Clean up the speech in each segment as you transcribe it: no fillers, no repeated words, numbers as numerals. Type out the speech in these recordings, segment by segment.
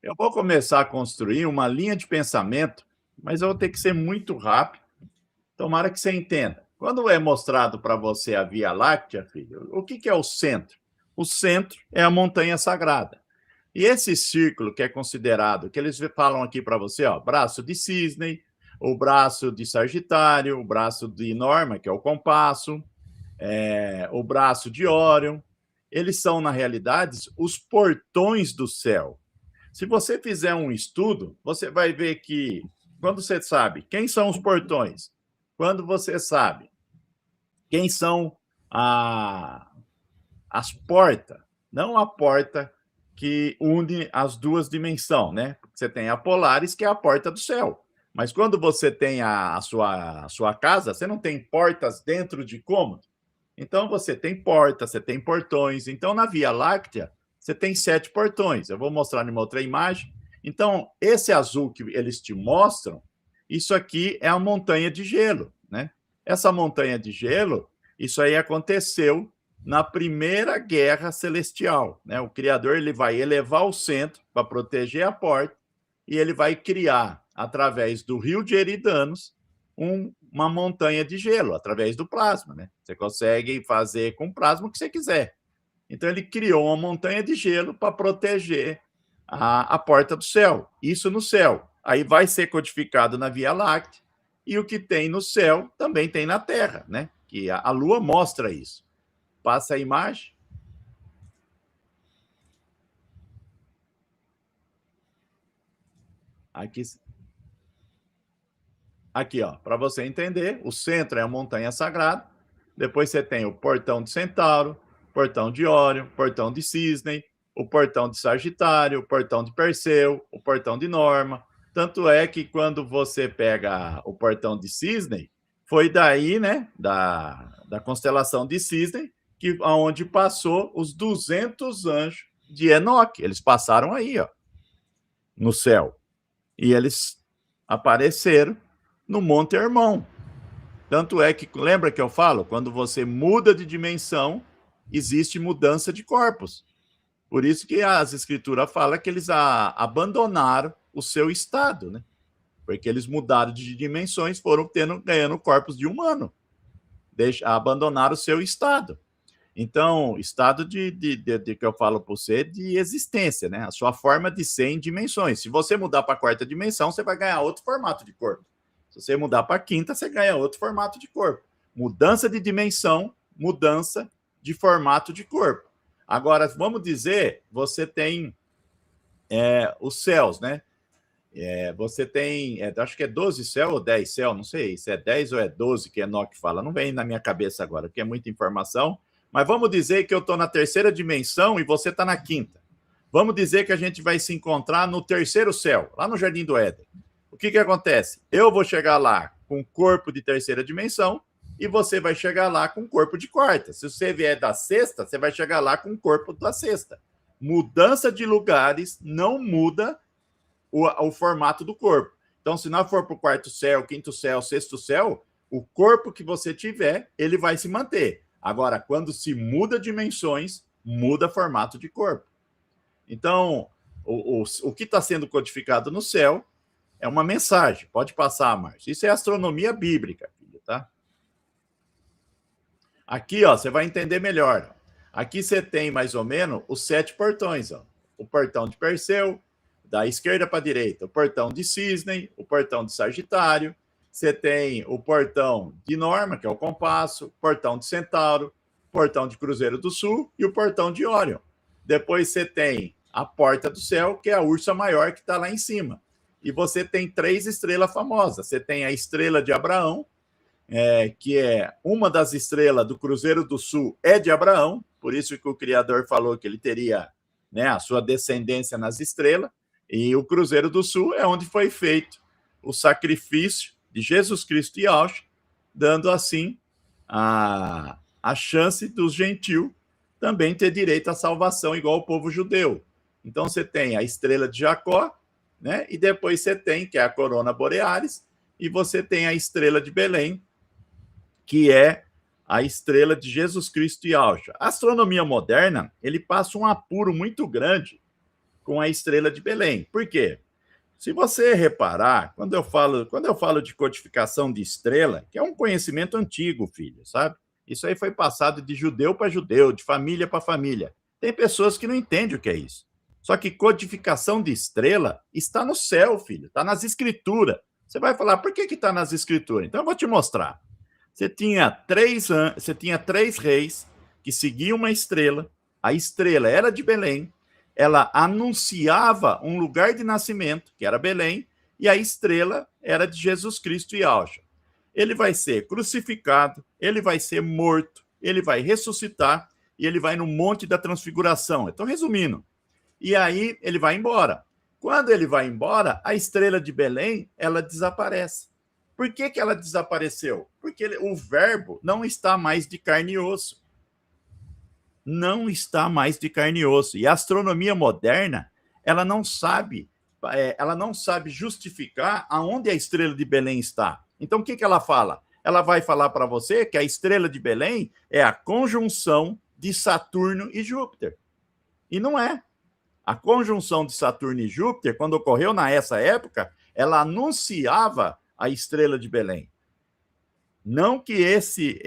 Eu vou começar a construir uma linha de pensamento, mas eu vou ter que ser muito rápido. Tomara que você entenda. Quando é mostrado para você a Via Láctea, filho, o que é o centro? O centro é a montanha sagrada. E esse círculo que é considerado, que eles falam aqui para você, ó, braço de cisne, o braço de Sagitário, o braço de Norma, que é o compasso, o braço de Órion, eles são, na realidade, os portões do céu. Se você fizer um estudo, você vai ver que, quando você sabe quem são os portões, quando você sabe quem são as portas, não a porta que une as duas dimensões, né? Você tem a Polaris, que é a porta do céu. Mas quando você tem a sua casa, você não tem portas dentro de cômodo. Então, você tem portas, você tem portões. Então, na Via Láctea, você tem 7 portões. Eu vou mostrar numa outra imagem. Então, esse azul que eles te mostram, isso aqui é a montanha de gelo, né? Essa montanha de gelo, isso aí aconteceu na primeira guerra celestial, né? O Criador ele vai elevar o centro para proteger a porta e ele vai criar, através do rio de Eridanos, uma montanha de gelo, através do plasma, né? Você consegue fazer com plasma o que você quiser. Então, ele criou uma montanha de gelo para proteger a porta do céu. Isso no céu. Aí vai ser codificado na Via Láctea, e o que tem no céu também tem na Terra, né? Que a Lua mostra isso. Passa a imagem. Aqui, ó, para você entender, o centro é a montanha sagrada, depois você tem o portão de Centauro, portão de Órion, portão de Cisne, o portão de Sagitário, o portão de Perseu, o portão de Norma. Tanto é que quando você pega o portão de Cisne, foi daí, né, da constelação de Cisne, que aonde passou os 200 anjos de Enoque. Eles passaram aí, ó, no céu. E eles apareceram no Monte Hermon. Tanto é que, lembra que eu falo, quando você muda de dimensão, existe mudança de corpos. Por isso que as escrituras falam que eles abandonaram o seu estado, né? Porque eles mudaram de dimensões, foram ganhando corpos de humano. Abandonaram o seu estado. Então, estado de que eu falo para você, de existência, né? A sua forma de ser em dimensões. Se você mudar para a quarta dimensão, você vai ganhar outro formato de corpo. Se você mudar para a quinta, você ganha outro formato de corpo. Mudança de dimensão, mudança de formato de corpo. Agora, vamos dizer, você tem os céus, né? Você tem, acho que é 12 céus ou 10 céus, não sei se é 10 ou é 12 que Enoque fala, não vem na minha cabeça agora, porque é muita informação. Mas vamos dizer que eu estou na terceira dimensão e você está na quinta. Vamos dizer que a gente vai se encontrar no terceiro céu, lá no Jardim do Éden. O que acontece? Eu vou chegar lá com corpo de terceira dimensão e você vai chegar lá com corpo de quarta. Se você vier da sexta, você vai chegar lá com corpo da sexta. Mudança de lugares não muda o formato do corpo. Então, se não for para o quarto céu, quinto céu, sexto céu, o corpo que você tiver, ele vai se manter. Agora, quando se muda dimensões, muda formato de corpo. Então, o que está sendo codificado no céu é uma mensagem. Pode passar, Márcio. Isso é astronomia bíblica, filho, tá? Aqui, ó, você vai entender melhor. Aqui você tem mais ou menos os 7 portões, ó. O portão de Perseu, da esquerda para a direita, o portão de Cisne, o portão de Sagitário, você tem o portão de Norma, que é o compasso, portão de Centauro, portão de Cruzeiro do Sul e o portão de Órion. Depois você tem a porta do céu, que é a Ursa Maior, que está lá em cima. E você tem 3 estrelas famosas. Você tem a estrela de Abraão, que é uma das estrelas do Cruzeiro do Sul, é de Abraão, por isso que o Criador falou que ele teria, né, a sua descendência nas estrelas, e o Cruzeiro do Sul é onde foi feito o sacrifício de Jesus Cristo e Yahshua, dando assim a chance dos gentios também ter direito à salvação, igual o povo judeu. Então você tem a estrela de Jacó, né? E depois você tem, que é a corona borealis, e você tem a estrela de Belém, que é a estrela de Jesus Cristo e Yahshua. A astronomia moderna, ele passa um apuro muito grande com a estrela de Belém. Por quê? Se você reparar, quando eu falo de codificação de estrela, que é um conhecimento antigo, filho, sabe? Isso aí foi passado de judeu para judeu, de família para família. Tem pessoas que não entendem o que é isso. Só que codificação de estrela está no céu, filho, está nas escrituras. Você vai falar, por que está nas escrituras? Então eu vou te mostrar. Você tinha três reis que seguiam uma estrela, a estrela era de Belém, ela anunciava um lugar de nascimento, que era Belém, e a estrela era de Jesus Cristo e Alja. Ele vai ser crucificado, ele vai ser morto, ele vai ressuscitar e ele vai no Monte da Transfiguração. Então, resumindo, e aí ele vai embora. Quando ele vai embora, a estrela de Belém, ela desaparece. Por que ela desapareceu? Porque o verbo não está mais de carne e osso. Não está mais de carne e osso. E a astronomia moderna, ela não sabe justificar aonde a estrela de Belém está. Então, o que ela fala? Ela vai falar para você que a estrela de Belém é a conjunção de Saturno e Júpiter. E não é. A conjunção de Saturno e Júpiter, quando ocorreu nessa época, ela anunciava a estrela de Belém. Não que esse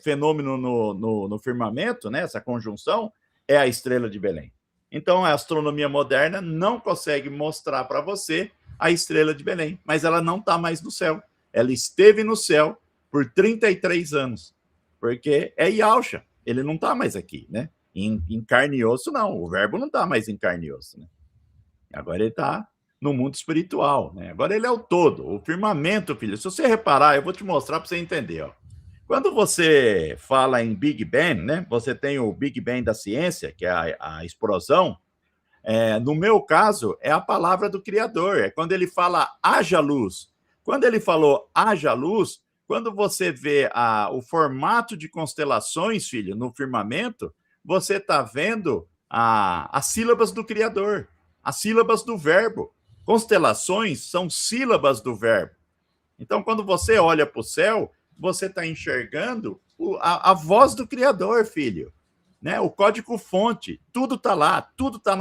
fenômeno no firmamento, né, essa conjunção, é a estrela de Belém. Então, a astronomia moderna não consegue mostrar para você a estrela de Belém, mas ela não está mais no céu. Ela esteve no céu por 33 anos, porque é Yahshua, ele não está mais aqui, né? Em carne e osso, não. O verbo não está mais em carne e osso, né? Agora ele está no mundo espiritual, né? Agora ele é o todo, o firmamento, filho. Se você reparar, eu vou te mostrar para você entender, ó. Quando você fala em Big Bang, né? Você tem o Big Bang da ciência, que é a explosão. No meu caso, é a palavra do Criador. É quando ele fala haja luz. Quando ele falou haja luz, quando você vê o formato de constelações, filho, no firmamento, você está vendo as sílabas do Criador, as sílabas do verbo. Constelações são sílabas do verbo. Então, quando você olha para o céu, você está enxergando a voz do Criador, filho. Né? O código-fonte, tudo está lá, tudo está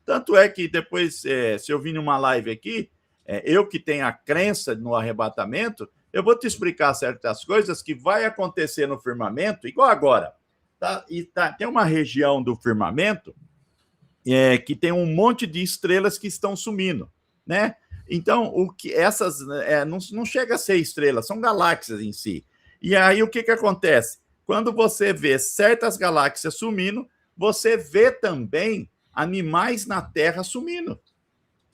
tanto é que depois, se eu vir numa live aqui, eu que tenho a crença no arrebatamento, eu vou te explicar certas coisas que vai acontecer no firmamento, igual agora. Tem uma região do firmamento que tem um monte de estrelas que estão sumindo, né? Então, essas não chega a ser estrelas, são galáxias em si. E aí, o que acontece? Quando você vê certas galáxias sumindo, você vê também animais na Terra sumindo.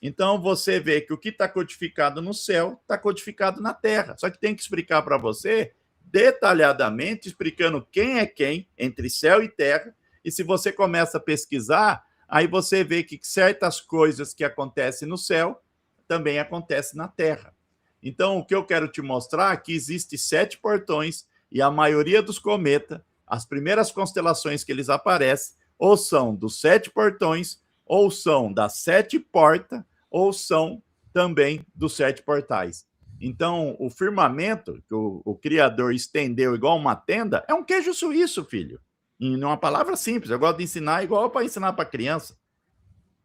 Então, você vê que o que está codificado no céu está codificado na Terra. Só que tem que explicar para você detalhadamente, explicando quem é quem entre céu e terra. E se você começa a pesquisar, aí você vê que certas coisas que acontecem no céu também acontecem na Terra. Então, o que eu quero te mostrar é que existem 7 portões e a maioria dos cometas, as primeiras constelações que eles aparecem, ou são dos 7 portões, ou são das 7 portas, ou são também dos 7 portais. Então, o firmamento que o Criador estendeu igual uma tenda é um queijo suíço, filho. Em uma palavra simples, eu gosto de ensinar igual para ensinar para criança.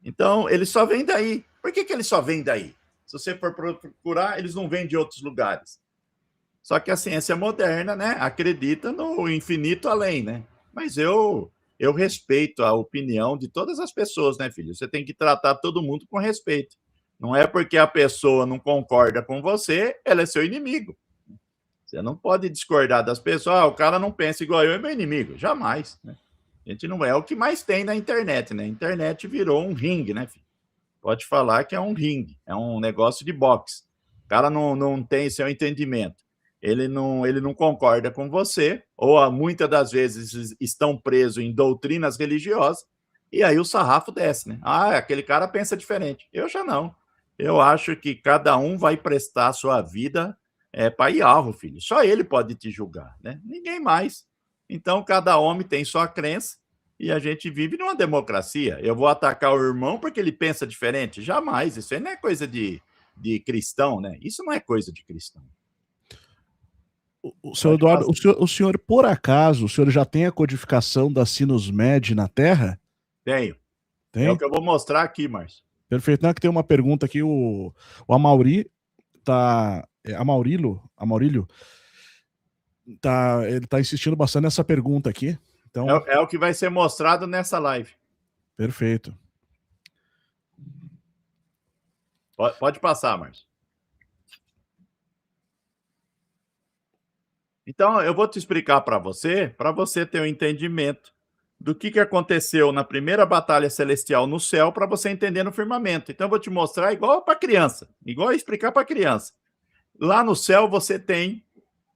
Então, ele só vem daí. Por que ele só vem daí? Se você for procurar, eles não vêm de outros lugares. Só que a ciência moderna, né, acredita no infinito além, né? Mas eu respeito a opinião de todas as pessoas, né, filho? Você tem que tratar todo mundo com respeito. Não é porque a pessoa não concorda com você, ela é seu inimigo. Você não pode discordar das pessoas. O cara não pensa igual eu, é meu inimigo. Jamais, né? A gente não é o que mais tem na internet, né? A internet virou um ringue, né, filho? Pode falar que é um ringue, é um negócio de boxe. O cara não tem seu entendimento. Ele não concorda com você, ou muitas das vezes estão presos em doutrinas religiosas, e aí o sarrafo desce, né? Aquele cara pensa diferente. Eu já não. Eu acho que cada um vai prestar a sua vida para Yahweh, filho. Só ele pode te julgar, né? Ninguém mais. Então, cada homem tem sua crença, e a gente vive numa democracia. Eu vou atacar o irmão porque ele pensa diferente? Jamais. Isso aí não é coisa de cristão, né? Isso não é coisa de cristão. Senhor Eduardo, o senhor, por acaso, o senhor já tem a codificação da Sinus Med na Terra? Tenho. É o que eu vou mostrar aqui, Márcio. Perfeito. Não, que tem uma pergunta aqui, o Amauri tá... Amaurílio ele tá insistindo bastante nessa pergunta aqui. Então... É o que vai ser mostrado nessa live. Perfeito. Pode passar, Márcio. Então, eu vou te explicar para você ter um entendimento do que aconteceu na primeira batalha celestial no céu, para você entender no firmamento. Então, eu vou te mostrar igual para criança, igual explicar para criança. Lá no céu, você tem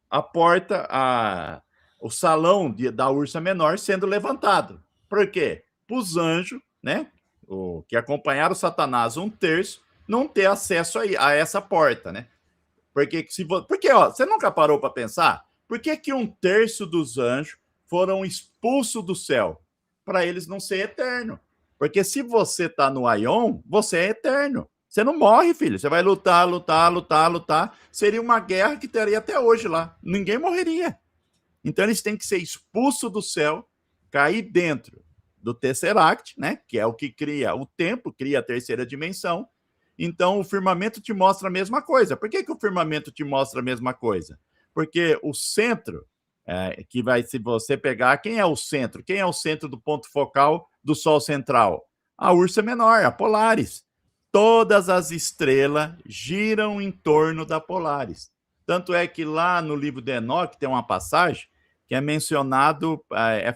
a porta, o salão da Ursa Menor sendo levantado. Por quê? Para os anjos, né, que acompanharam Satanás 1/3, não ter acesso a essa porta, né? Porque você nunca parou para pensar? Por que 1/3 dos anjos foram expulsos do céu? Para eles não ser eterno. Porque se você está no Aion, você é eterno. Você não morre, filho. Você vai lutar. Seria uma guerra que teria até hoje lá. Ninguém morreria. Então eles têm que ser expulsos do céu, cair dentro do Tesseract, né? Que é o que cria o tempo, cria a terceira dimensão. Então o firmamento te mostra a mesma coisa. Por que o firmamento te mostra a mesma coisa? Porque o centro, que vai, se você pegar, quem é o centro? Quem é o centro do ponto focal do Sol central? A Ursa Menor, a Polaris. Todas as estrelas giram em torno da Polaris. Tanto é que lá no livro de Enoque tem uma passagem que é mencionado,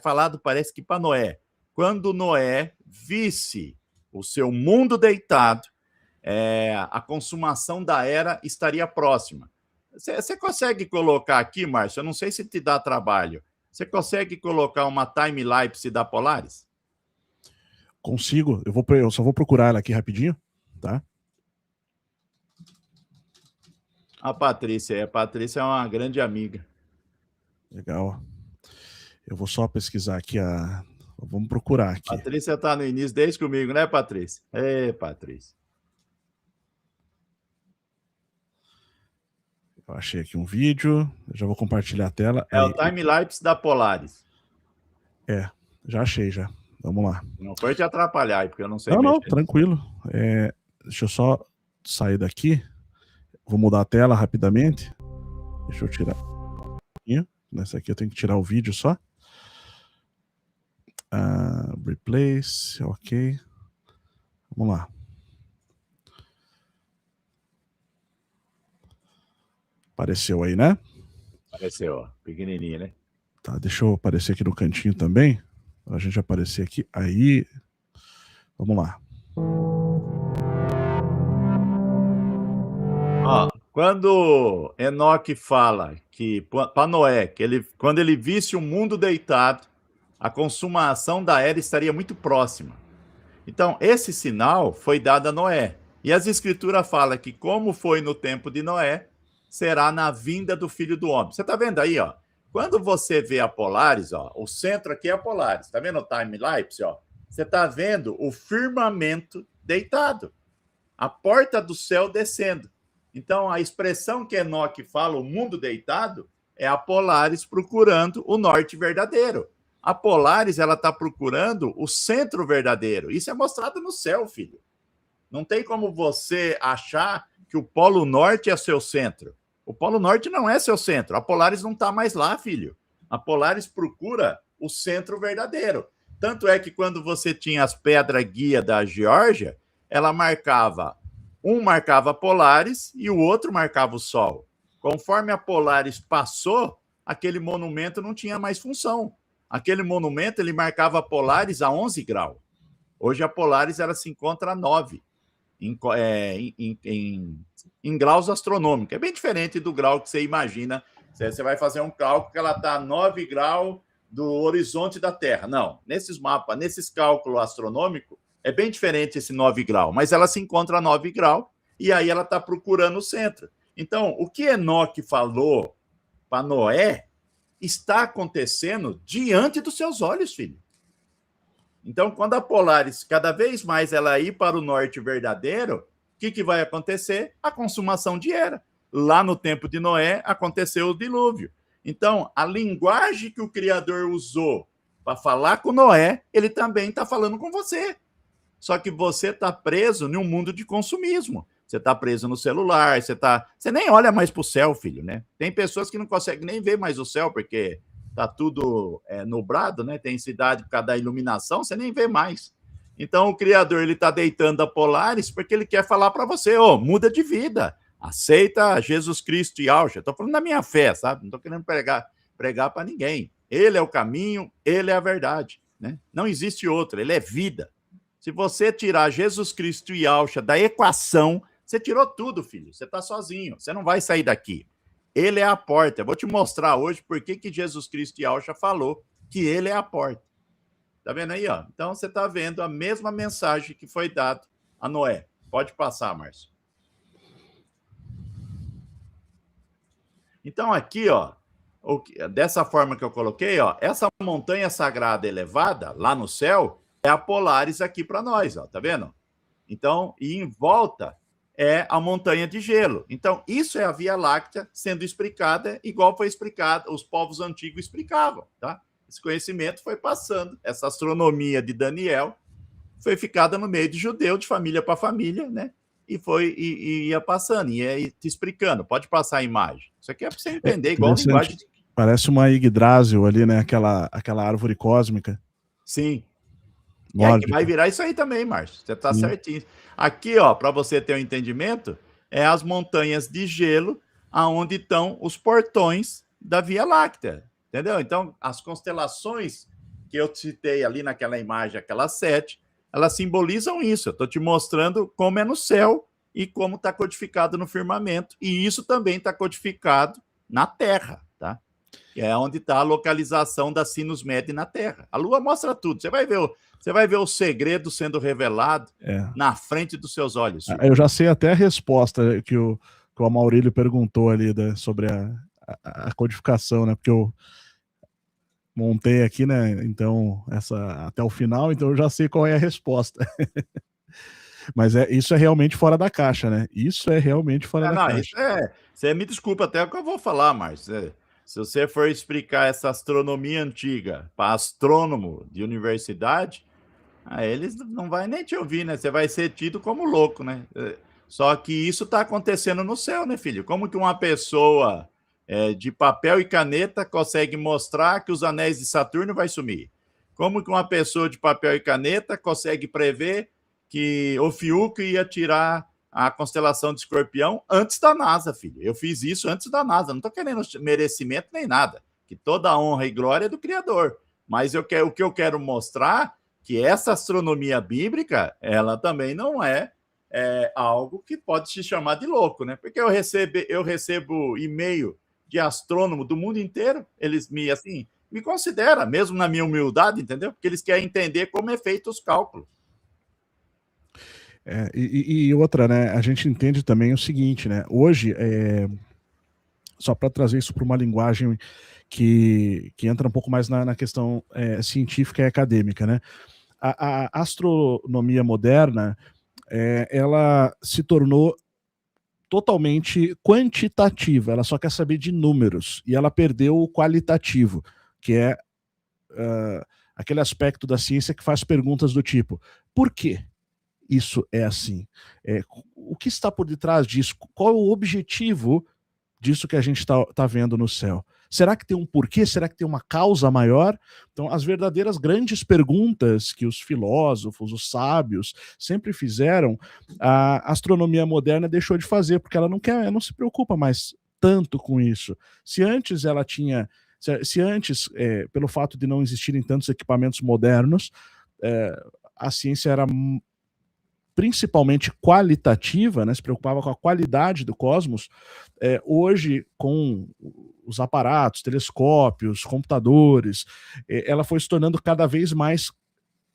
falado, parece que para Noé. Quando Noé visse o seu mundo deitado, a consumação da era estaria próxima. Você consegue colocar aqui, Márcio? Eu não sei se te dá trabalho. Você consegue colocar uma time-lapse da Polaris? Consigo. Eu só vou procurar ela aqui rapidinho, tá? A Patrícia é uma grande amiga. Legal. Eu vou só pesquisar aqui Vamos procurar aqui. Patrícia está no início desde comigo, né, Patrícia? Patrícia. Eu achei aqui um vídeo, eu já vou compartilhar a tela. É o time-lapse da Polaris. Já achei, já. Vamos lá. Não foi te atrapalhar, porque eu não sei Não, tranquilo. Deixa eu só sair daqui. Vou mudar a tela rapidamente. Deixa eu tirar. Nessa aqui eu tenho que tirar o vídeo só. Replace, ok. Vamos lá. Apareceu aí, né? Apareceu, ó. Pequenininha, né? Tá, deixa eu aparecer aqui no cantinho também. Pra gente aparecer aqui. Aí. Vamos lá. Ó, quando Enoque fala que para Noé, quando ele visse o mundo deitado, a consumação da era estaria muito próxima. Então, esse sinal foi dado a Noé. E as escrituras falam que, como foi no tempo de Noé, será na vinda do Filho do Homem. Você está vendo aí, ó? Quando você vê a Polaris, ó, o centro aqui é a Polaris. Está vendo o time-lapse, ó? Você está vendo o firmamento deitado. A porta do céu descendo. Então, a expressão que Enoque fala, o mundo deitado, é a Polaris procurando o norte verdadeiro. A Polaris, ela está procurando o centro verdadeiro. Isso é mostrado no céu, filho. Não tem como você achar que o Polo Norte é seu centro. O Polo Norte não é seu centro. A Polaris não está mais lá, filho. A Polaris procura o centro verdadeiro. Tanto é que quando você tinha as pedras guia da Geórgia, ela marcava... Um marcava a Polaris e o outro marcava o Sol. Conforme a Polaris passou, aquele monumento não tinha mais função. Aquele monumento, ele marcava a Polaris a 11 graus. Hoje a Polaris ela se encontra a 9, em graus astronômicos. É bem diferente do grau que você imagina. Você vai fazer um cálculo que ela está a 9 graus do horizonte da Terra. Não, nesses mapas, nesses cálculos astronômicos, é bem diferente esse 9 graus, mas ela se encontra a 9 graus e aí ela está procurando o centro. Então, o que Enoque falou para Noé está acontecendo diante dos seus olhos, filho. Então, quando a Polaris, cada vez mais ela ir para o norte verdadeiro, o que vai acontecer? A consumação de era. Lá no tempo de Noé, aconteceu o dilúvio. Então, a linguagem que o Criador usou para falar com Noé, ele também está falando com você. Só que você está preso num mundo de consumismo. Você está preso no celular, você nem olha mais para o céu, filho, né? Tem pessoas que não conseguem nem ver mais o céu, porque tá tudo nublado, né? Tem cidade por causa da iluminação, você nem vê mais. Então o Criador, ele está deitando a Polaris porque ele quer falar para você, muda de vida, aceita Jesus Cristo e Alcha. Estou falando da minha fé, sabe? Não estou querendo pregar para ninguém. Ele é o caminho, ele é a verdade, né? Não existe outro, ele é vida. Se você tirar Jesus Cristo e Alcha da equação, você tirou tudo, filho. Você está sozinho, você não vai sair daqui. Ele é a porta. Eu vou te mostrar hoje por que Jesus Cristo e Alcha falou que ele é a porta. Tá vendo aí, ó? Então você está vendo a mesma mensagem que foi dada a Noé. Pode passar, Márcio. Então aqui, ó, dessa forma que eu coloquei, ó, essa montanha sagrada elevada lá no céu é a Polaris aqui para nós, ó, tá vendo? Então, e em volta é a montanha de gelo. Então, isso é a Via Láctea sendo explicada igual foi explicada, os povos antigos explicavam, tá? Esse conhecimento foi passando, essa astronomia de Daniel foi ficada no meio de judeu, de família para família, né? E ia passando, e ia te explicando. Pode passar a imagem. Isso aqui é para você entender, igual linguagem. Parece uma Yggdrasil ali, né? Aquela árvore cósmica. Sim. E aqui vai virar isso aí também, Márcio. Você está certinho. Aqui, ó, para você ter um entendimento, é as montanhas de gelo aonde estão os portões da Via Láctea. Entendeu? Então, as constelações que eu citei ali naquela imagem, aquelas 7, elas simbolizam isso. Eu estou te mostrando como é no céu e como está codificado no firmamento. E isso também está codificado na Terra, tá? Que é onde está a localização da Sinus Med na Terra. A Lua mostra tudo. Você vai ver o segredo sendo revelado na frente dos seus olhos. Filho. Eu já sei até a resposta que o Amaurílio perguntou ali sobre a codificação, né? Porque eu montei aqui, né? Então, até o final, então eu já sei qual é a resposta. Mas isso é realmente fora da caixa, né? Isso é realmente fora da caixa. Você me desculpa até o que eu vou falar, Márcio. Se você for explicar essa astronomia antiga para astrônomo de universidade, eles não vão nem te ouvir, né? Você vai ser tido como louco, né? Só que isso está acontecendo no céu, né, filho? Como que uma pessoa de papel e caneta consegue mostrar que os anéis de Saturno vai sumir? Como que uma pessoa de papel e caneta consegue prever que o Fiuk ia tirar a constelação de Escorpião antes da NASA, filho? Eu fiz isso antes da NASA, não estou querendo merecimento nem nada, que toda a honra e glória é do Criador. Mas o que eu quero mostrar que essa astronomia bíblica, ela também não é algo que pode se chamar de louco, né? Porque eu recebo e-mail de astrônomo do mundo inteiro, eles me consideram, mesmo na minha humildade, entendeu? Porque eles querem entender como é feito os cálculos. E outra, né? A gente entende também o seguinte, né? Hoje, só para trazer isso para uma linguagem que entra um pouco mais na questão científica e acadêmica, né? A astronomia moderna, ela se tornou totalmente quantitativa, ela só quer saber de números, e ela perdeu o qualitativo, que é aquele aspecto da ciência que faz perguntas do tipo, por quê isso é assim? O que está por detrás disso? Qual é o objetivo disso que a gente está vendo no céu? Será que tem um porquê? Será que tem uma causa maior? Então, as verdadeiras grandes perguntas que os filósofos, os sábios sempre fizeram, a astronomia moderna deixou de fazer, porque ela não se preocupa mais tanto com isso. Se antes ela tinha... Se antes, pelo fato de não existirem tantos equipamentos modernos, a ciência era principalmente qualitativa, né, se preocupava com a qualidade do cosmos, hoje, com os aparatos, telescópios, computadores, ela foi se tornando cada vez mais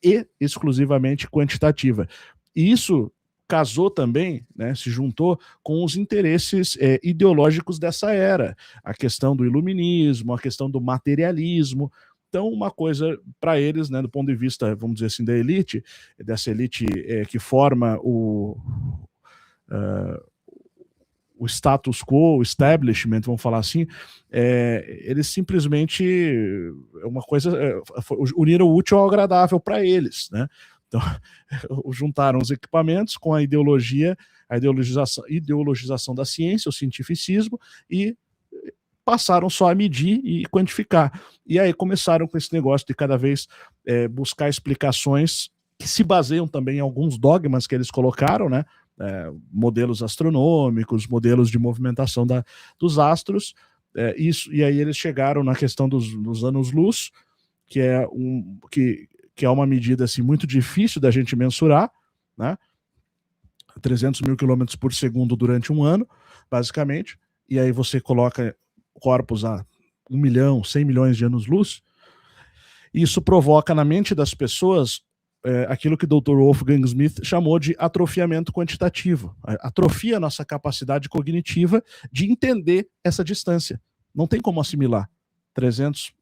e exclusivamente quantitativa. E isso casou também, né, se juntou com os interesses ideológicos dessa era, a questão do iluminismo, a questão do materialismo. Então, uma coisa para eles, né, do ponto de vista, vamos dizer assim, da elite, dessa elite que forma o status quo, o establishment, vamos falar assim, eles simplesmente, uma coisa, uniram o útil ao agradável para eles, né? Então, juntaram os equipamentos com a ideologização da ciência, o cientificismo, e passaram só a medir e quantificar. E aí começaram com esse negócio de cada vez buscar explicações que se baseiam também em alguns dogmas que eles colocaram, né? Modelos astronômicos, modelos de movimentação dos astros, e aí eles chegaram na questão dos anos-luz, que é uma medida assim, muito difícil da gente mensurar, né? 300 mil quilômetros por segundo durante um ano, basicamente, e aí você coloca corpos a 1 milhão, 100 milhões de anos-luz, e isso provoca na mente das pessoas aquilo que o Dr. Wolfgang Smith chamou de atrofiamento quantitativo. Atrofia a nossa capacidade cognitiva de entender essa distância. Não tem como assimilar 300,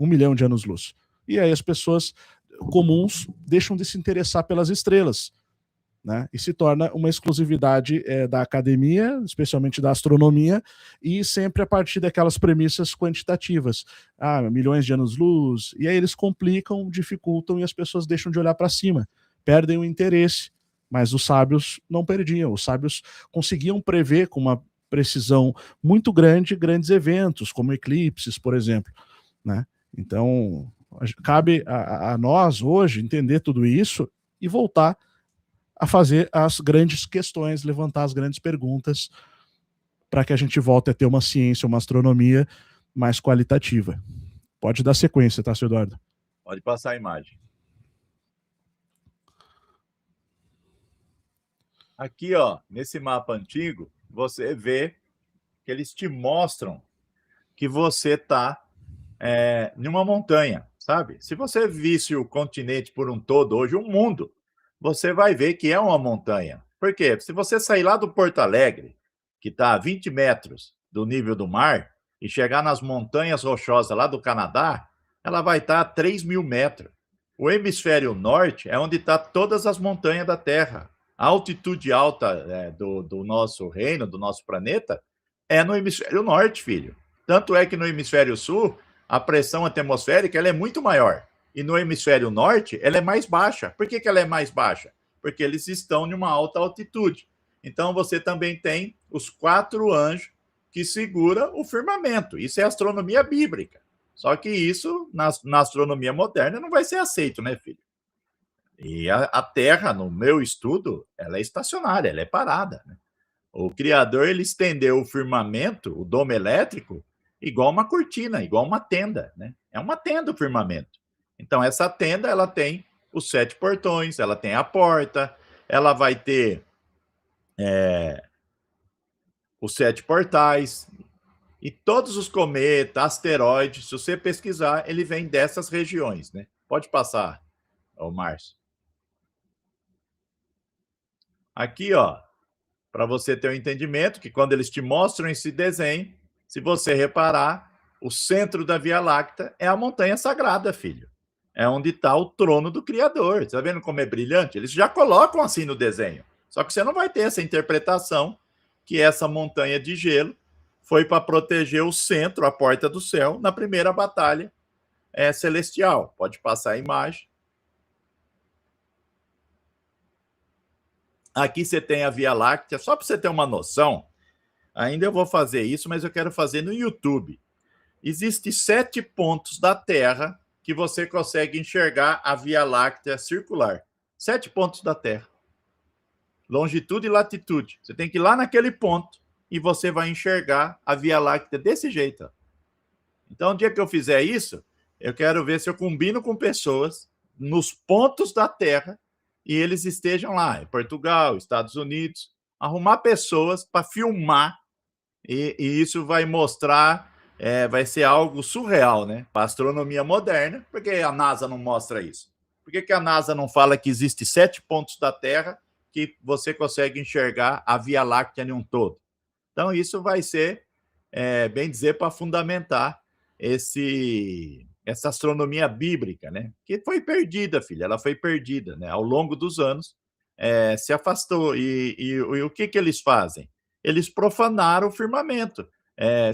1 milhão de anos-luz. E aí as pessoas comuns deixam de se interessar pelas estrelas, né? E se torna uma exclusividade da academia, especialmente da astronomia, e sempre a partir daquelas premissas quantitativas. Milhões de anos-luz, e aí eles complicam, dificultam, e as pessoas deixam de olhar para cima, perdem o interesse. Mas os sábios não perdiam, os sábios conseguiam prever com uma precisão muito grande grandes eventos, como eclipses, por exemplo, né? Então, cabe a nós hoje entender tudo isso e voltar a fazer as grandes questões, levantar as grandes perguntas, para que a gente volte a ter uma ciência, uma astronomia mais qualitativa. Pode dar sequência, tá, seu Eduardo? Pode passar a imagem. Aqui, ó, nesse mapa antigo, você vê que eles te mostram que você está em uma montanha, sabe? Se você visse o continente por um todo, hoje o mundo, você vai ver que é uma montanha. Por quê? Se você sair lá do Porto Alegre, que está a 20 metros do nível do mar, e chegar nas montanhas rochosas lá do Canadá, ela vai estar a 3 mil metros. O hemisfério norte é onde estão todas as montanhas da Terra. A altitude alta do nosso reino, do nosso planeta, é no hemisfério norte, filho. Tanto é que no hemisfério sul, a pressão atmosférica ela é muito maior. E no hemisfério norte, ela é mais baixa. Por que ela é mais baixa? Porque eles estão em uma alta altitude. Então, você também tem os 4 anjos que seguram o firmamento. Isso é astronomia bíblica. Só que isso, na astronomia moderna, não vai ser aceito, né, filho? E a Terra, no meu estudo, ela é estacionária, ela é parada, né? O Criador, ele estendeu o firmamento, o dome elétrico, igual uma cortina, igual uma tenda, né? É uma tenda o firmamento. Então, essa tenda, ela tem os 7 portões, ela tem a porta, ela vai ter os 7 portais, e todos os cometas, asteroides, se você pesquisar, ele vem dessas regiões, né? Pode passar, Márcio. Aqui, ó, para você ter um entendimento, que quando eles te mostram esse desenho, se você reparar, o centro da Via Láctea é a montanha sagrada, filho. É onde está o trono do Criador. Você está vendo como é brilhante? Eles já colocam assim no desenho. Só que você não vai ter essa interpretação que essa montanha de gelo foi para proteger o centro, a porta do céu, na primeira batalha celestial. Pode passar a imagem. Aqui você tem a Via Láctea. Só para você ter uma noção, ainda eu vou fazer isso, mas eu quero fazer no YouTube. Existem 7 pontos da Terra que você consegue enxergar a Via Láctea circular. 7 pontos da Terra. Longitude e latitude. Você tem que ir lá naquele ponto e você vai enxergar a Via Láctea desse jeito. Então, o dia que eu fizer isso, eu quero ver se eu combino com pessoas nos pontos da Terra e eles estejam lá, em Portugal, Estados Unidos, arrumar pessoas para filmar e isso vai mostrar, vai ser algo surreal, né? Para a astronomia moderna. Por que a NASA não mostra isso? Por que a NASA não fala que existe 7 pontos da Terra que você consegue enxergar a Via Láctea em um todo? Então, isso vai ser, bem dizer, para fundamentar essa astronomia bíblica, né? Que foi perdida, filha, ela foi perdida, né? Ao longo dos anos, se afastou. E o que eles fazem? Eles profanaram o firmamento.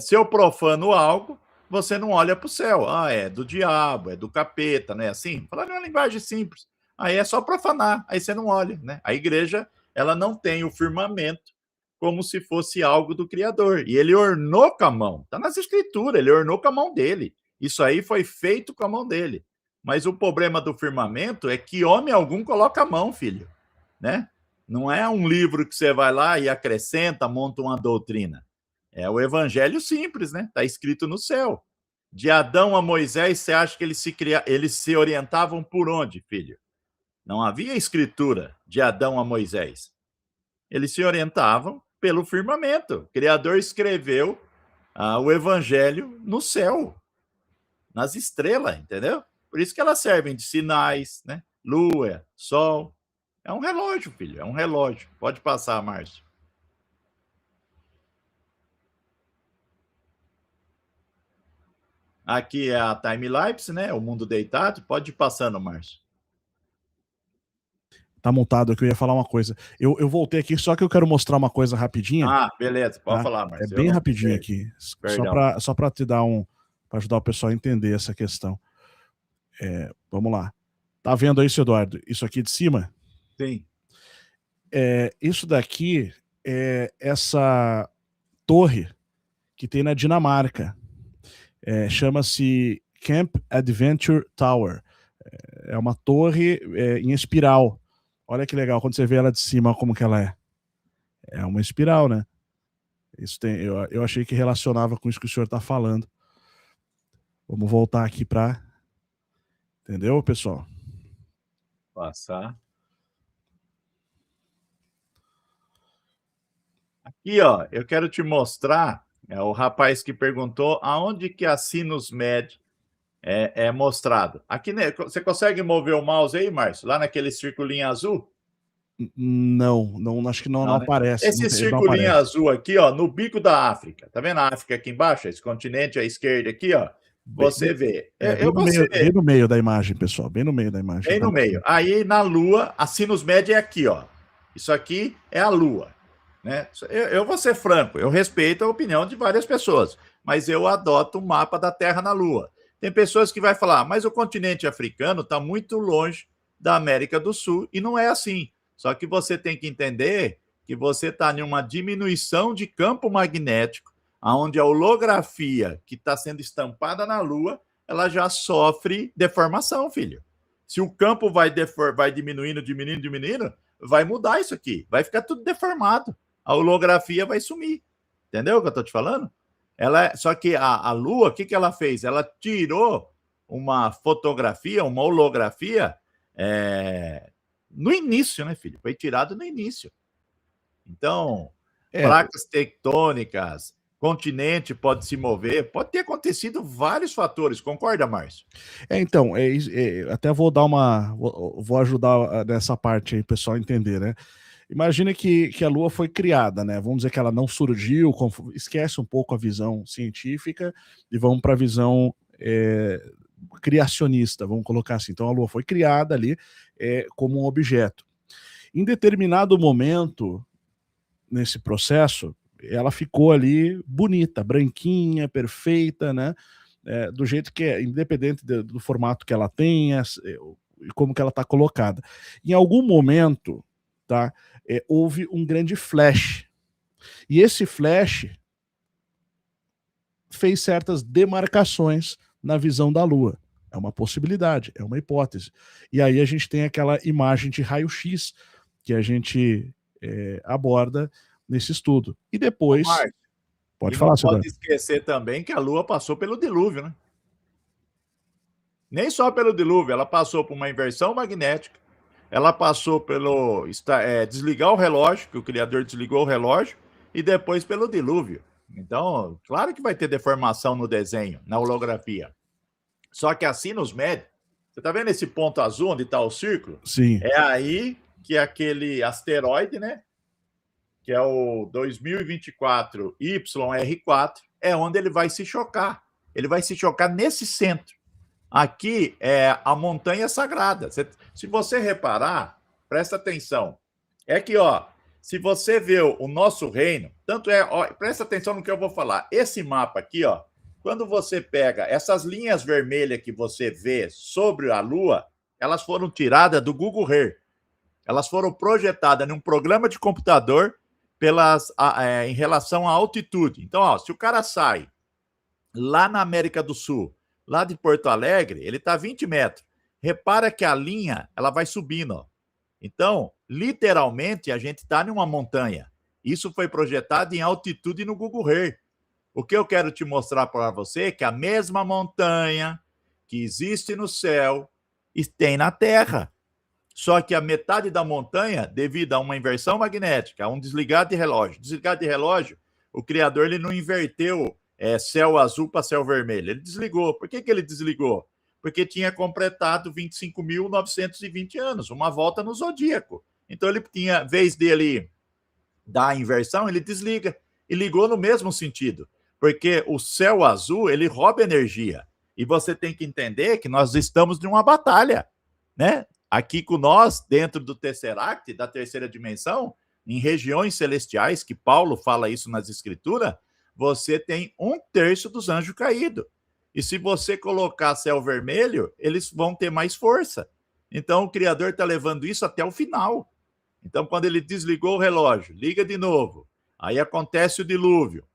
Se eu profano algo, você não olha para o céu. Ah, é do diabo, é do capeta, né? Assim, falando uma linguagem simples. Aí é só profanar, aí você não olha, né? A igreja, ela não tem o firmamento como se fosse algo do Criador. E ele ornou com a mão. Está nas escrituras, ele ornou com a mão dele. Isso aí foi feito com a mão dele. Mas o problema do firmamento é que homem algum coloca a mão, filho, né? Não é um livro que você vai lá e acrescenta, monta uma doutrina. É o evangelho simples, né? Está escrito no céu. De Adão a Moisés, você acha que eles se orientavam por onde, filho? Não havia escritura de Adão a Moisés. Eles se orientavam pelo firmamento. O Criador escreveu o evangelho no céu, nas estrelas, entendeu? Por isso que elas servem de sinais, né? Lua, sol. É um relógio, filho, é um relógio. Pode passar, Márcio. Aqui é a time-lapse, né? O mundo deitado. Pode ir passando, Márcio. Tá montado aqui, eu ia falar uma coisa. Eu voltei aqui, só que eu quero mostrar uma coisa rapidinha. Ah, beleza, pode tá? falar, Márcio. É bem rapidinho aqui. Só para te dar para ajudar o pessoal a entender essa questão. Vamos lá. Tá vendo aí, seu Eduardo? Isso aqui de cima? Sim. Isso daqui é essa torre que tem na Dinamarca. Chama-se Camp Adventure Tower. É uma torre em espiral. Olha que legal, quando você vê ela de cima, como que ela é. É uma espiral, né? Isso eu achei que relacionava com isso que o senhor está falando. Vamos voltar aqui para... Entendeu, pessoal? Passar. Aqui, ó, eu quero te mostrar, o rapaz que perguntou aonde que a sinus med é mostrado. Aqui, né, você consegue mover o mouse aí, Márcio? Lá naquele circulinho azul? Não, acho que não né? aparece. Esse circulinho azul aqui, ó, no bico da África. Tá vendo a África aqui embaixo? Esse continente à esquerda aqui, ó. Você vê. Bem no meio da imagem, pessoal. Bem no meio da imagem. Bem no meio. Aí, na Lua, a sinus média é aqui, ó. Isso aqui é a Lua. Né? Eu vou ser franco, eu respeito a opinião de várias pessoas, mas eu adoto o mapa da Terra na Lua. Tem pessoas que vão falar, mas o continente africano está muito longe da América do Sul, e não é assim. Só que você tem que entender que você está em uma diminuição de campo magnético, onde a holografia que está sendo estampada na Lua, ela já sofre deformação, filho. Se o campo vai diminuindo, vai mudar isso aqui, vai ficar tudo deformado. A holografia vai sumir. Entendeu o que eu estou te falando? Só que a Lua, o que ela fez? Ela tirou uma fotografia, uma holografia no início, né, filho? Foi tirado no início. Então, placas tectônicas, continente pode se mover, pode ter acontecido vários fatores, concorda, Márcio? Então, até vou ajudar nessa parte aí, o pessoal entender, né? Imagina que a Lua foi criada, né? Vamos dizer que ela não surgiu, esquece um pouco a visão científica e vamos para a visão criacionista, vamos colocar assim. Então a Lua foi criada ali como um objeto. Em determinado momento, nesse processo, ela ficou ali bonita, branquinha, perfeita, né? Do jeito que é, independente do formato que ela tenha e como que ela está colocada. Em algum momento, tá? Houve um grande flash. E esse flash fez certas demarcações na visão da Lua. É uma possibilidade, é uma hipótese. E aí a gente tem aquela imagem de raio-x que a gente aborda nesse estudo. E depois... Márcio, pode falar, senhor. Não pode esquecer também que a Lua passou pelo dilúvio, né? Nem só pelo dilúvio, ela passou por uma inversão magnética, ela passou pelo desligar o relógio, que o Criador desligou o relógio, e depois pelo dilúvio. Então, claro que vai ter deformação no desenho, na holografia. Só que a sinus média, você está vendo esse ponto azul onde está o círculo? Sim. É aí que aquele asteroide, né? Que é o 2024 YR4, é onde ele vai se chocar. Ele vai se chocar nesse centro. Aqui é a montanha sagrada. Se você reparar, presta atenção. É que, ó, se você vê o nosso reino, tanto ó, presta atenção no que eu vou falar. Esse mapa aqui, ó, quando você pega essas linhas vermelhas que você vê sobre a Lua, elas foram tiradas do Google Earth. Elas foram projetadas num programa de computador em relação à altitude. Então, ó, se o cara sai lá na América do Sul, lá de Porto Alegre, ele está a 20 metros. Repara que a linha ela vai subindo. Ó. Então, literalmente, a gente está numa montanha. Isso foi projetado em altitude no Google Earth. O que eu quero te mostrar para você é que a mesma montanha que existe no céu tem na Terra. Só que a metade da montanha, devido a uma inversão magnética, a um desligar de relógio. Desligar de relógio, o Criador ele não inverteu céu azul para céu vermelho. Ele desligou. Por que ele desligou? Porque tinha completado 25.920 anos, uma volta no zodíaco. Então ele tinha, vez dele dar a inversão, ele desliga. E ligou no mesmo sentido. Porque o céu azul, ele rouba energia. E você tem que entender que nós estamos numa batalha, né? Aqui com nós, dentro do Tesseract, da terceira dimensão, em regiões celestiais, que Paulo fala isso nas Escrituras, você tem 1/3 dos anjos caídos. E se você colocar céu vermelho, eles vão ter mais força. Então, o Criador está levando isso até o final. Então, quando ele desligou o relógio, liga de novo, aí acontece o dilúvio.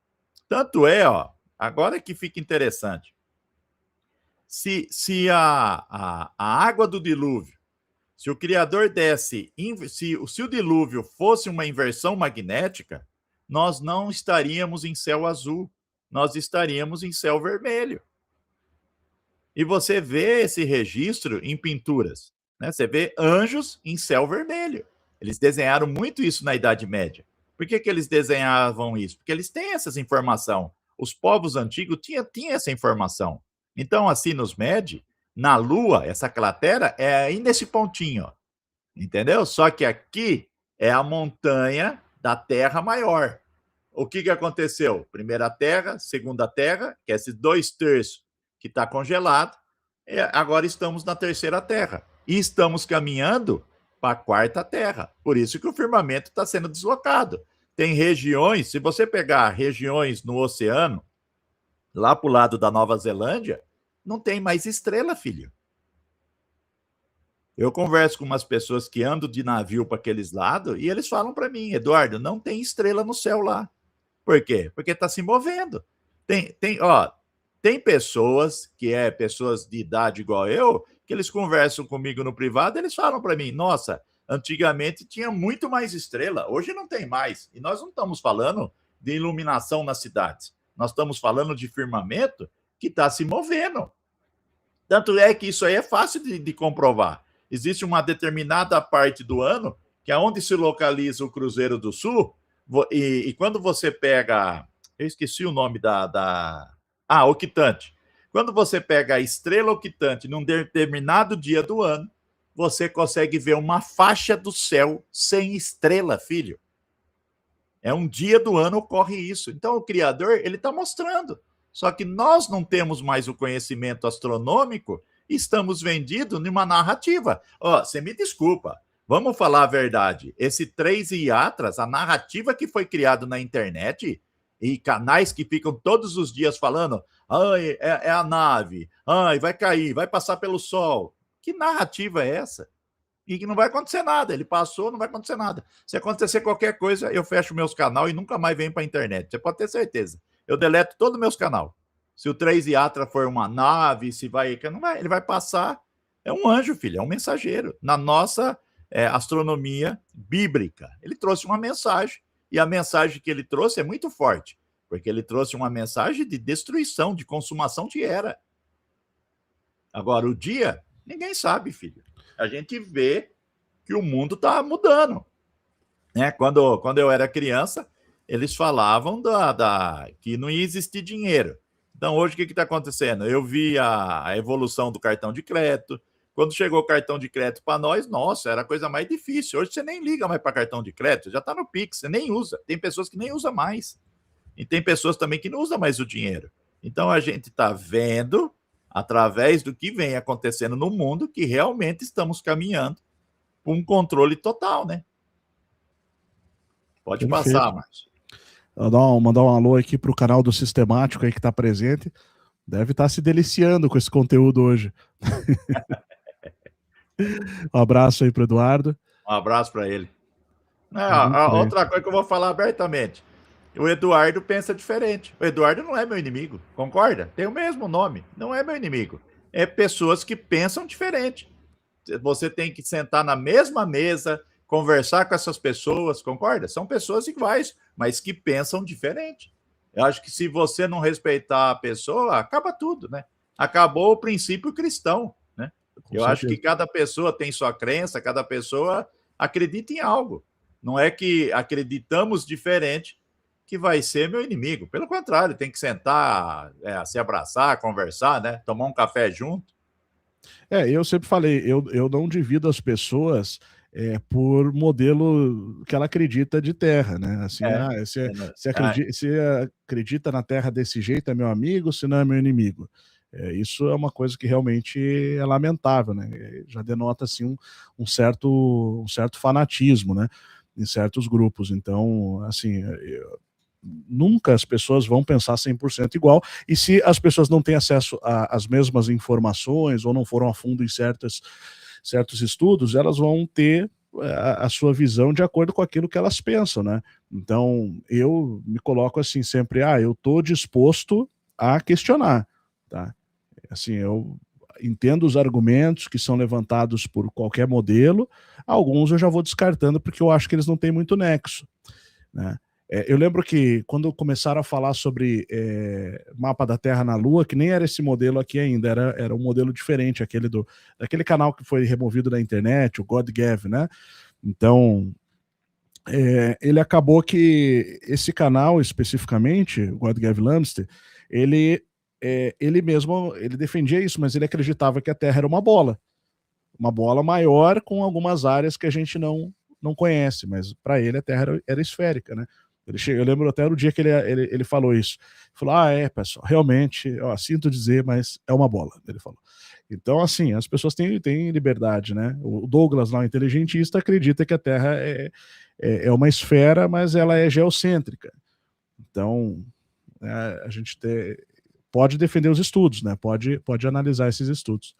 Tanto é, ó, agora que fica interessante. Se a água do dilúvio, se o Criador desse, se o dilúvio fosse uma inversão magnética, nós não estaríamos em céu azul, nós estaríamos em céu vermelho. E você vê esse registro em pinturas, né? Você vê anjos em céu vermelho. Eles desenharam muito isso na Idade Média. Por que eles desenhavam isso? Porque eles têm essas informações. Os povos antigos tinham essa informação. Então, assim nos mede, na Lua, essa cratera é aí nesse pontinho, ó, entendeu? Só que aqui é a montanha da Terra maior. O que aconteceu? Primeira Terra, segunda Terra, que é esses 2/3 que está congelado, agora estamos na terceira Terra. E estamos caminhando para a quarta Terra. Por isso que o firmamento está sendo deslocado. Tem regiões, se você pegar regiões no oceano, lá para o lado da Nova Zelândia, não tem mais estrela, filho. Eu converso com umas pessoas que andam de navio para aqueles lados e eles falam para mim, Eduardo, não tem estrela no céu lá. Por quê? Porque está se movendo. Tem pessoas pessoas de idade igual eu, que eles conversam comigo no privado, eles falam para mim, nossa, antigamente tinha muito mais estrela, hoje não tem mais. E nós não estamos falando de iluminação nas cidades. Nós estamos falando de firmamento que está se movendo. Tanto é que isso aí é fácil de comprovar. Existe uma determinada parte do ano que é onde se localiza o Cruzeiro do Sul, e quando você pega... Eu esqueci o nome octante. Quando você pega a estrela octante num determinado dia do ano, você consegue ver uma faixa do céu sem estrela, filho. É um dia do ano ocorre isso. Então, o Criador, ele está mostrando. Só que nós não temos mais o conhecimento astronômico e estamos vendidos numa narrativa. Você me desculpa, vamos falar a verdade. Esse 3 Iatras, a narrativa que foi criada na internet e canais que ficam todos os dias falando é a nave, vai cair, vai passar pelo sol. Que narrativa é essa? E que não vai acontecer nada. Ele passou, não vai acontecer nada. Se acontecer qualquer coisa, eu fecho meus canal e nunca mais venho para a internet. Você pode ter certeza. Eu deleto todo o meus canal. Se o 3 Iatra for uma nave, se vai... Não vai, ele vai passar. É um anjo, filho, é um mensageiro. Na nossa astronomia bíblica. Ele trouxe uma mensagem. E a mensagem que ele trouxe é muito forte. Porque ele trouxe uma mensagem de destruição, de consumação de era. Agora, o dia, ninguém sabe, filho. A gente vê que o mundo está mudando. Né? Quando eu era criança, eles falavam que não ia existir dinheiro. Então, hoje, o que está acontecendo? Eu vi a evolução do cartão de crédito. Quando chegou o cartão de crédito para nós, nossa, era a coisa mais difícil. Hoje você nem liga mais para cartão de crédito, já está no Pix, você nem usa. Tem pessoas que nem usam mais. E tem pessoas também que não usam mais o dinheiro. Então, a gente está vendo, através do que vem acontecendo no mundo, que realmente estamos caminhando para um controle total, né? Pode passar, Márcio. Mandar um alô aqui para o canal do Sistemático aí que está presente. Deve estar se deliciando com esse conteúdo hoje. Um abraço aí para o Eduardo. Um abraço para ele. Muito bem. Outra coisa que eu vou falar abertamente. O Eduardo pensa diferente. O Eduardo não é meu inimigo, concorda? Tem o mesmo nome, não é meu inimigo. É pessoas que pensam diferente. Você tem que sentar na mesma mesa, conversar com essas pessoas, concorda? São pessoas iguais, mas que pensam diferente. Eu acho que se você não respeitar a pessoa, acaba tudo, né? Acabou o princípio cristão, né? Eu acho que cada pessoa tem sua crença, cada pessoa acredita em algo. Não é que acreditamos diferente que vai ser meu inimigo. Pelo contrário, tem que sentar, se abraçar, conversar, né? Tomar um café junto. Eu sempre falei, eu não divido as pessoas por modelo que ela acredita de terra, né? Assim, se acredita na terra desse jeito é meu amigo, se não é meu inimigo. Isso é uma coisa que realmente é lamentável, né? Já denota assim um certo fanatismo, né? Em certos grupos. Então, assim, nunca as pessoas vão pensar 100% igual, e se as pessoas não têm acesso às mesmas informações ou não foram a fundo em certos estudos, elas vão ter a sua visão de acordo com aquilo que elas pensam, né? Então, eu me coloco assim sempre, eu estou disposto a questionar, tá? Assim, eu entendo os argumentos que são levantados por qualquer modelo, alguns eu já vou descartando porque eu acho que eles não têm muito nexo, né? Eu lembro que quando começaram a falar sobre mapa da Terra na Lua, que nem era esse modelo aqui ainda, era um modelo diferente, daquele canal que foi removido da internet, o GodGav, né? Então, ele acabou que esse canal especificamente, o GodGav Lamster, ele mesmo, ele defendia isso, mas ele acreditava que a Terra era uma bola maior com algumas áreas que a gente não conhece, mas para ele a Terra era esférica, né? Eu lembro até do dia que ele falou isso. Ele falou, pessoal, realmente, sinto dizer, mas é uma bola, ele falou. Então, assim, as pessoas têm liberdade, né? O Douglas, lá, o inteligentista, acredita que a Terra é uma esfera, mas ela é geocêntrica. Então, a gente pode defender os estudos, né? Pode analisar esses estudos.